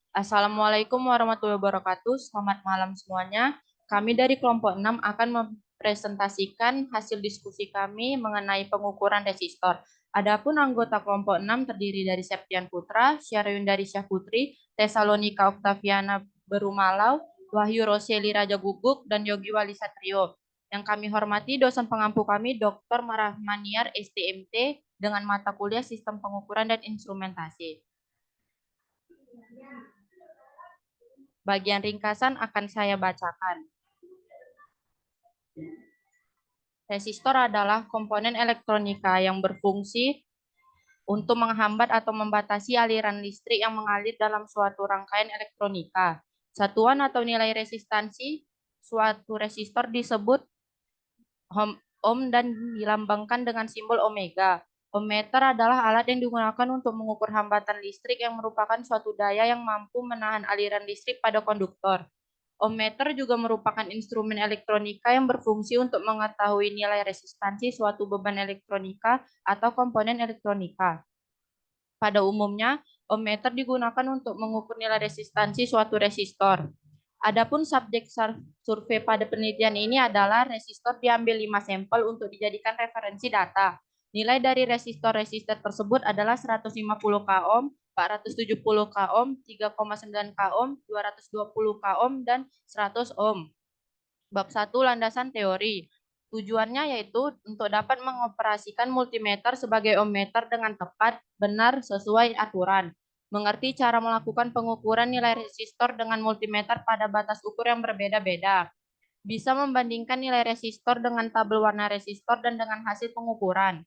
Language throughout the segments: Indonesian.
Assalamualaikum warahmatullahi wabarakatuh. Selamat malam semuanya. Kami dari kelompok 6 akan mempresentasikan hasil diskusi kami mengenai pengukuran resistor. Adapun anggota kelompok 6 terdiri dari Septian Putra, Syariyundari Syahputri, Tesalonika Oktaviana Berumalau, Wahyu Roseli Raja Guguk, dan Yogi Wali Satrio. Yang kami hormati dosen pengampu kami, Dr. Marahmaniar, STMT, dengan mata kuliah Sistem Pengukuran dan Instrumentasi. Bagian ringkasan akan saya bacakan. Resistor adalah komponen elektronika yang berfungsi untuk menghambat atau membatasi aliran listrik yang mengalir dalam suatu rangkaian elektronika. Satuan atau nilai resistansi suatu resistor disebut ohm dan dilambangkan dengan simbol omega. Ohmmeter adalah alat yang digunakan untuk mengukur hambatan listrik yang merupakan suatu daya yang mampu menahan aliran listrik pada konduktor. Ohmmeter juga merupakan instrumen elektronika yang berfungsi untuk mengetahui nilai resistansi suatu beban elektronika atau komponen elektronika. Pada umumnya, ohmmeter digunakan untuk mengukur nilai resistansi suatu resistor. Adapun subjek survei pada penelitian ini adalah resistor diambil 5 sampel untuk dijadikan referensi data. Nilai dari resistor-resistor tersebut adalah 150 k ohm, 470 k ohm, 3,9 k ohm, 220 k ohm, dan 100 ohm. Bab 1 landasan teori. Tujuannya yaitu untuk dapat mengoperasikan multimeter sebagai ohmmeter dengan tepat, benar, sesuai aturan. Mengerti cara melakukan pengukuran nilai resistor dengan multimeter pada batas ukur yang berbeda-beda. Bisa membandingkan nilai resistor dengan tabel warna resistor dan dengan hasil pengukuran.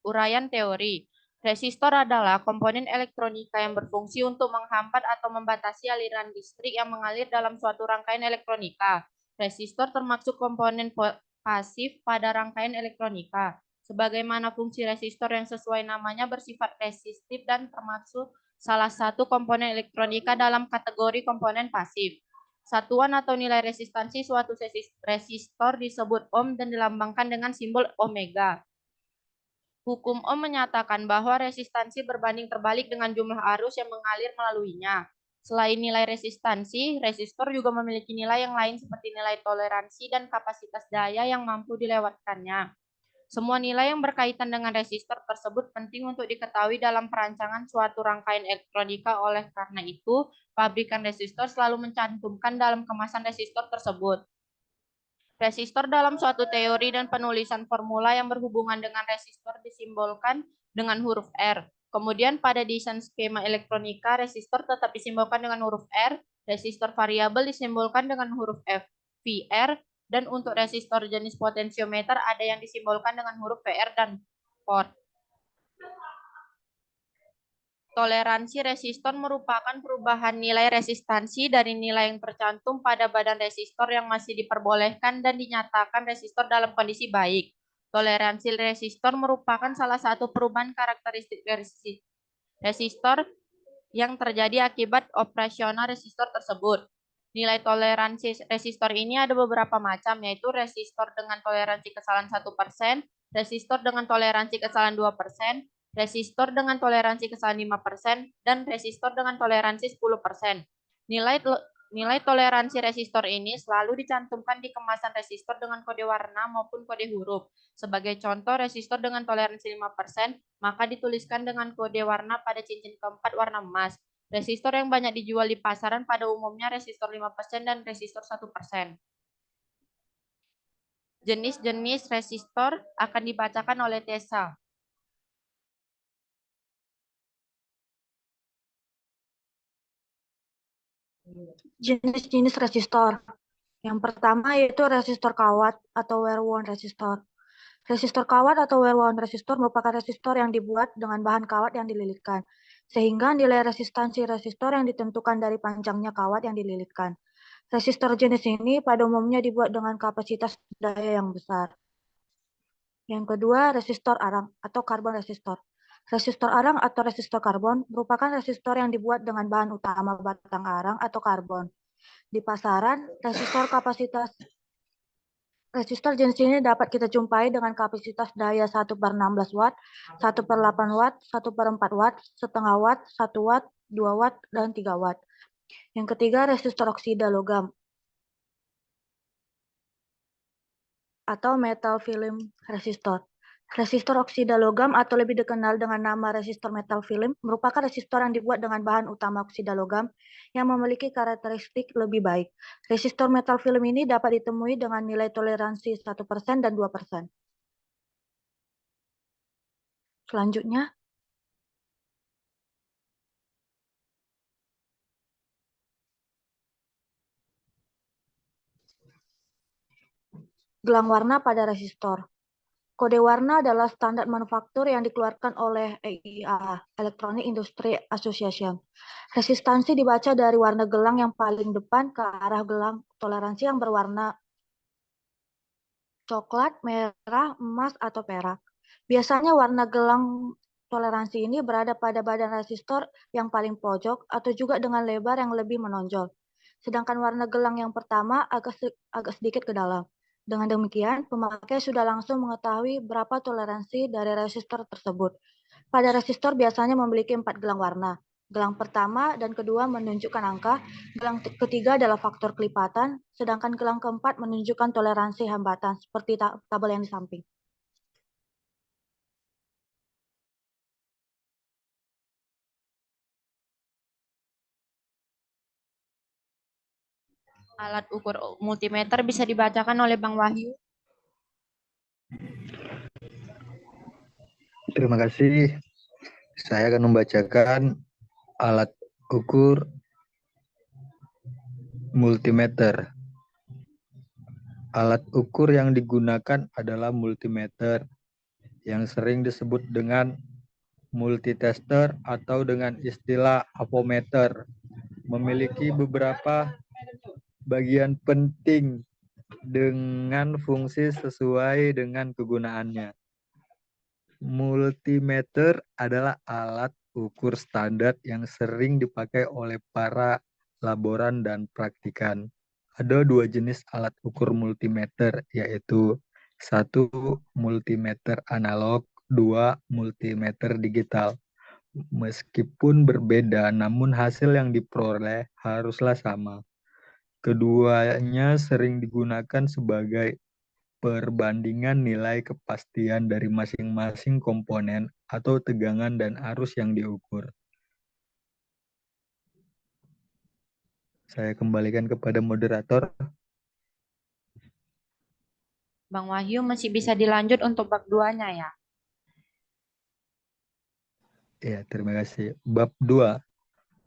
Uraian teori. Resistor adalah komponen elektronika yang berfungsi untuk menghambat atau membatasi aliran listrik yang mengalir dalam suatu rangkaian elektronika. Resistor termasuk komponen pasif pada rangkaian elektronika. Sebagaimana fungsi resistor yang sesuai namanya bersifat resistif dan termasuk salah satu komponen elektronika dalam kategori komponen pasif. Satuan atau nilai resistansi suatu resistor disebut ohm dan dilambangkan dengan simbol omega. Hukum Ohm menyatakan bahwa resistansi berbanding terbalik dengan jumlah arus yang mengalir melaluinya. Selain nilai resistansi, resistor juga memiliki nilai yang lain seperti nilai toleransi dan kapasitas daya yang mampu dilewatkannya. Semua nilai yang berkaitan dengan resistor tersebut penting untuk diketahui dalam perancangan suatu rangkaian elektronika. Oleh karena itu, pabrikan resistor selalu mencantumkan dalam kemasan resistor tersebut resistor dalam suatu teori dan penulisan formula yang berhubungan dengan resistor disimbolkan dengan huruf R. Kemudian pada desain skema elektronika, resistor tetap disimbolkan dengan huruf R, resistor variabel disimbolkan dengan huruf F, VR, dan untuk resistor jenis potensiometer ada yang disimbolkan dengan huruf VR dan port. Toleransi resistor merupakan perubahan nilai resistansi dari nilai yang tercantum pada badan resistor yang masih diperbolehkan dan dinyatakan resistor dalam kondisi baik. Toleransi resistor merupakan salah satu perubahan karakteristik resistor yang terjadi akibat operasional resistor tersebut. Nilai toleransi resistor ini ada beberapa macam, yaitu resistor dengan toleransi kesalahan 1%, resistor dengan toleransi kesalahan 2%, resistor dengan toleransi kesalahan 5%, dan resistor dengan toleransi 10%. Nilai toleransi resistor ini selalu dicantumkan di kemasan resistor dengan kode warna maupun kode huruf. Sebagai contoh, resistor dengan toleransi 5%, maka dituliskan dengan kode warna pada cincin keempat warna emas. Resistor yang banyak dijual di pasaran pada umumnya resistor 5% dan resistor 1%. Jenis-jenis resistor akan dibacakan oleh Tessa. Jenis-jenis resistor. Yang pertama yaitu resistor kawat atau wear-worn resistor. Resistor kawat atau wear-worn resistor merupakan resistor yang dibuat dengan bahan kawat yang dililitkan, sehingga nilai resistansi resistor yang ditentukan dari panjangnya kawat yang dililitkan. Resistor jenis ini pada umumnya dibuat dengan kapasitas daya yang besar. Yang kedua, resistor arang atau karbon resistor. Resistor arang atau resistor karbon merupakan resistor yang dibuat dengan bahan utama batang arang atau karbon. Di pasaran, resistor jenis ini dapat kita jumpai dengan kapasitas daya 1/16 watt, 1/8 watt, 1/4 watt, setengah watt, 1 watt, 2 watt, dan 3 watt. Yang ketiga, resistor oksida logam atau metal film resistor. Resistor oksida logam atau lebih dikenal dengan nama resistor metal film merupakan resistor yang dibuat dengan bahan utama oksida logam yang memiliki karakteristik lebih baik. Resistor metal film ini dapat ditemui dengan nilai toleransi 1% dan 2%. Selanjutnya, gelang warna pada resistor. Kode warna adalah standar manufaktur yang dikeluarkan oleh EIA, Electronic Industry Association. Resistansi dibaca dari warna gelang yang paling depan ke arah gelang toleransi yang berwarna coklat, merah, emas, atau perak. Biasanya warna gelang toleransi ini berada pada badan resistor yang paling pojok atau juga dengan lebar yang lebih menonjol. Sedangkan warna gelang yang pertama agak sedikit ke dalam. Dengan demikian, pemakai sudah langsung mengetahui berapa toleransi dari resistor tersebut. Pada resistor biasanya memiliki 4 gelang warna. Gelang pertama dan kedua menunjukkan angka, gelang ketiga adalah faktor kelipatan, sedangkan gelang keempat menunjukkan toleransi hambatan, seperti tabel yang di samping. Alat ukur multimeter bisa dibacakan oleh Bang Wahyu. Terima kasih. Saya akan membacakan alat ukur multimeter. Alat ukur yang digunakan adalah multimeter yang sering disebut dengan multitester atau dengan istilah avometer. Memiliki beberapa bagian penting dengan fungsi sesuai dengan kegunaannya. Multimeter adalah alat ukur standar yang sering dipakai oleh para laboran dan praktikan. Ada 2 jenis alat ukur multimeter, yaitu 1 multimeter analog, 2 multimeter digital. Meskipun berbeda, namun hasil yang diperoleh haruslah sama. Keduanya sering digunakan sebagai perbandingan nilai kepastian dari masing-masing komponen atau tegangan dan arus yang diukur. Saya kembalikan kepada moderator. Bang Wahyu masih bisa dilanjut untuk bab 2-nya ya. Ya, terima kasih. Bab 2,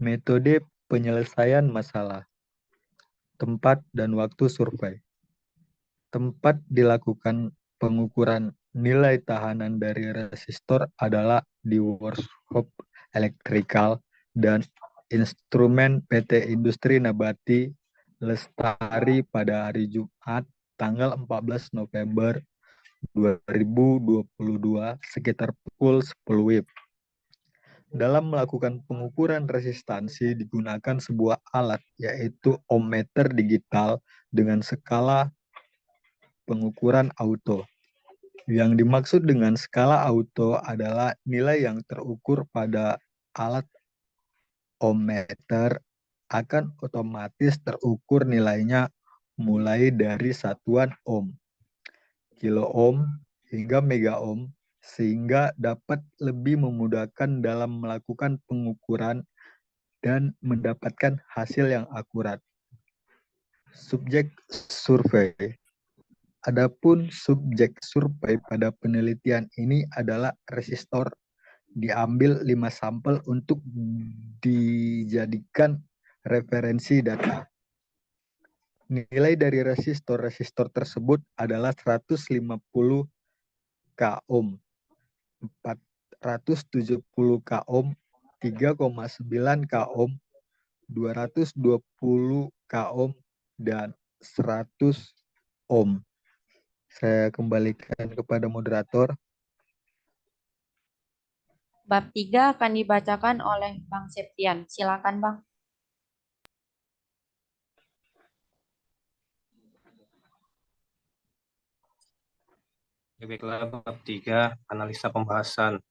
metode penyelesaian masalah. Tempat dan waktu survei. Tempat dilakukan pengukuran nilai tahanan dari resistor adalah di workshop elektrikal dan instrumen PT Industri Nabati Lestari pada hari Jumat tanggal 14 November 2022 sekitar pukul 10 WIB. Dalam melakukan pengukuran resistansi digunakan sebuah alat yaitu ohmmeter digital dengan skala pengukuran auto. Yang dimaksud dengan skala auto adalah nilai yang terukur pada alat ohmmeter akan otomatis terukur nilainya mulai dari satuan ohm, kilo ohm, hingga mega ohm, sehingga dapat lebih memudahkan dalam melakukan pengukuran dan mendapatkan hasil yang akurat. Subjek survei. Adapun subjek survei pada penelitian ini adalah resistor. Diambil 5 sampel untuk dijadikan referensi data. Nilai dari resistor tersebut adalah 150 k ohm, 470 k ohm, 3,9 k ohm, 220 k ohm, dan 100 ohm. Saya kembalikan kepada moderator. Bab 3 akan dibacakan oleh Bang Septian. Silakan Bang. Baiklah, bab 3, analisa pembahasan.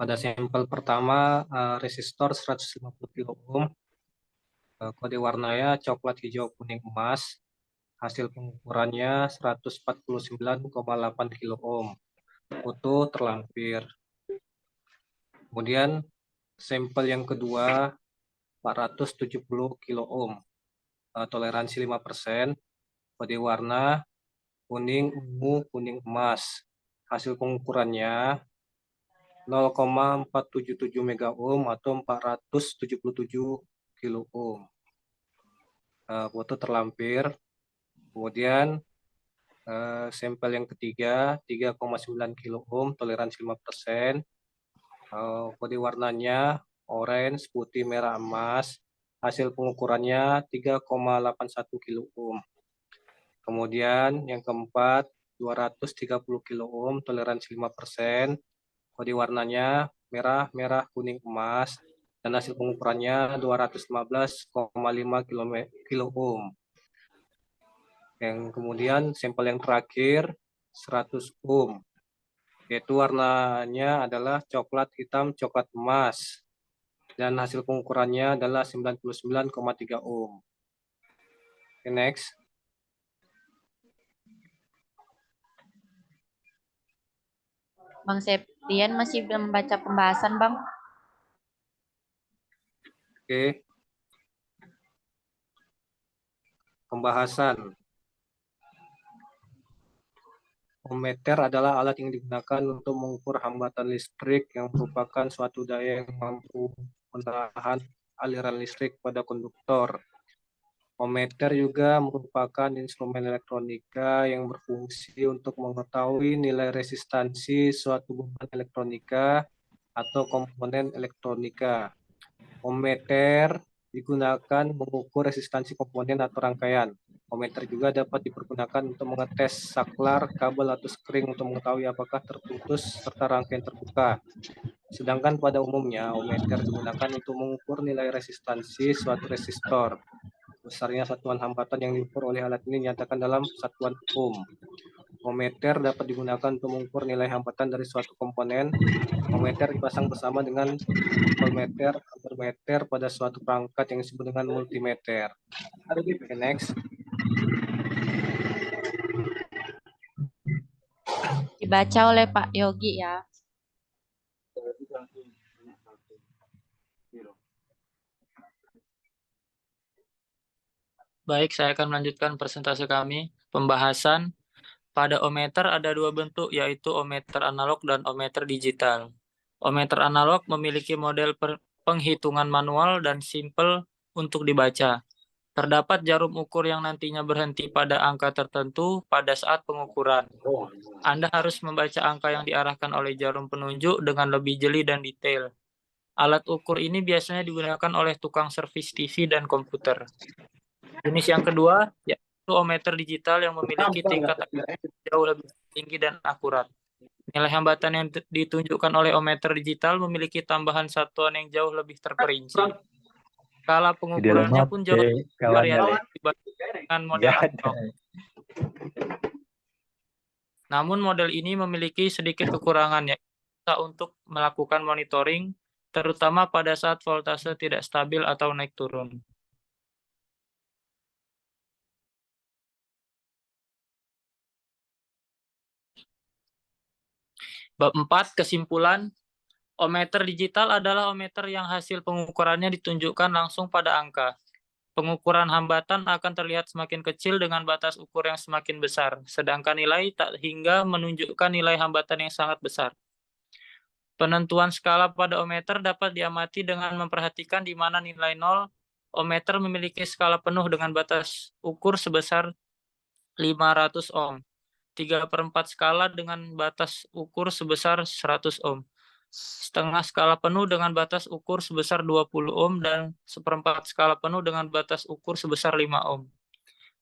Pada sampel pertama resistor 150 kilo ohm, kode warnanya coklat, hijau, kuning, emas. Hasil pengukurannya 149,8 kilo ohm. Foto terlampir. Kemudian sampel yang kedua 470 kilo ohm, toleransi 5%, kode warna kuning, ungu, kuning, emas. Hasil pengukurannya 0,477 mega ohm atau 477 kilo ohm. Foto terlampir. Kemudian sampel yang ketiga 3,9 kilo ohm, toleransi 5%. Kode warnanya orange, putih, merah, emas. Hasil pengukurannya 3,81 kilo ohm. Kemudian yang keempat 230 kilo ohm, toleransi 5%. Kode warnanya merah, merah, kuning, emas. Dan hasil pengukurannya 215,5 kilo ohm. Yang kemudian sampel yang terakhir 100 ohm, yaitu warnanya adalah coklat hitam, coklat emas. Dan hasil pengukurannya adalah 99,3 ohm. Okay, next. Bang Septian masih belum membaca pembahasan, Bang. Oke. Pembahasan. Ohmmeter adalah alat yang digunakan untuk mengukur hambatan listrik yang merupakan suatu daya yang mampu menahan aliran listrik pada konduktor. Ohmmeter juga merupakan instrumen elektronika yang berfungsi untuk mengetahui nilai resistansi suatu beban elektronika atau komponen elektronika. Ohmmeter digunakan mengukur resistansi komponen atau rangkaian. Ohmmeter juga dapat dipergunakan untuk mengetes saklar, kabel, atau skring untuk mengetahui apakah terputus serta rangkaian terbuka. Sedangkan pada umumnya, ohmmeter digunakan untuk mengukur nilai resistansi suatu resistor. Besarnya satuan hambatan yang diukur oleh alat ini dinyatakan dalam satuan ohm. Ohmmeter dapat digunakan untuk mengukur nilai hambatan dari suatu komponen. Ohmmeter dipasang bersama dengan voltmeter, ampermeter pada suatu perangkat yang disebut dengan multimeter. Okay, next. Dibaca oleh Pak Yogi ya. Baik, saya akan melanjutkan presentasi kami. Pembahasan. Pada ohmmeter ada dua bentuk, yaitu ohmmeter analog dan ohmmeter digital. Ohmmeter analog memiliki model penghitungan manual dan simpel untuk dibaca. Terdapat jarum ukur yang nantinya berhenti pada angka tertentu pada saat pengukuran. Anda harus membaca angka yang diarahkan oleh jarum penunjuk dengan lebih jeli dan detail. Alat ukur ini biasanya digunakan oleh tukang servis TV dan komputer. Jenis yang kedua, yaitu ohmmeter digital yang memiliki tingkat jauh lebih tinggi dan akurat. Nilai hambatan yang ditunjukkan oleh ohmmeter digital memiliki tambahan satuan yang jauh lebih terperinci. Skala pengukurannya pun jauh lebih variatif dibandingkan model analog. Namun model ini memiliki sedikit kekurangan, yaitu untuk melakukan monitoring, terutama pada saat voltase tidak stabil atau naik turun. Bab 4, kesimpulan. Ohmmeter digital adalah ohmmeter yang hasil pengukurannya ditunjukkan langsung pada angka. Pengukuran hambatan akan terlihat semakin kecil dengan batas ukur yang semakin besar, sedangkan nilai tak hingga menunjukkan nilai hambatan yang sangat besar. Penentuan skala pada ohmmeter dapat diamati dengan memperhatikan di mana nilai 0. Ohmmeter memiliki skala penuh dengan batas ukur sebesar 500 ohm. 3/4 skala dengan batas ukur sebesar 100 ohm. Setengah skala penuh dengan batas ukur sebesar 20 ohm dan 1/4 skala penuh dengan batas ukur sebesar 5 ohm.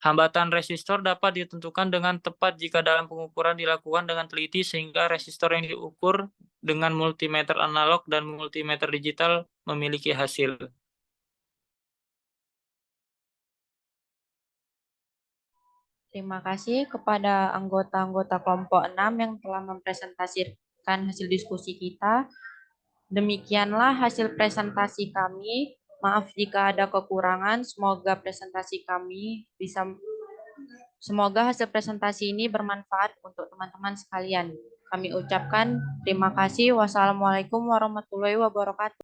Hambatan resistor dapat ditentukan dengan tepat jika dalam pengukuran dilakukan dengan teliti sehingga resistor yang diukur dengan multimeter analog dan multimeter digital memiliki hasil. Terima kasih kepada anggota-anggota kelompok 6 yang telah mempresentasikan hasil diskusi kita. Demikianlah hasil presentasi kami. Maaf jika ada kekurangan. Semoga hasil presentasi ini bermanfaat untuk teman-teman sekalian. Kami ucapkan terima kasih. Wassalamualaikum warahmatullahi wabarakatuh.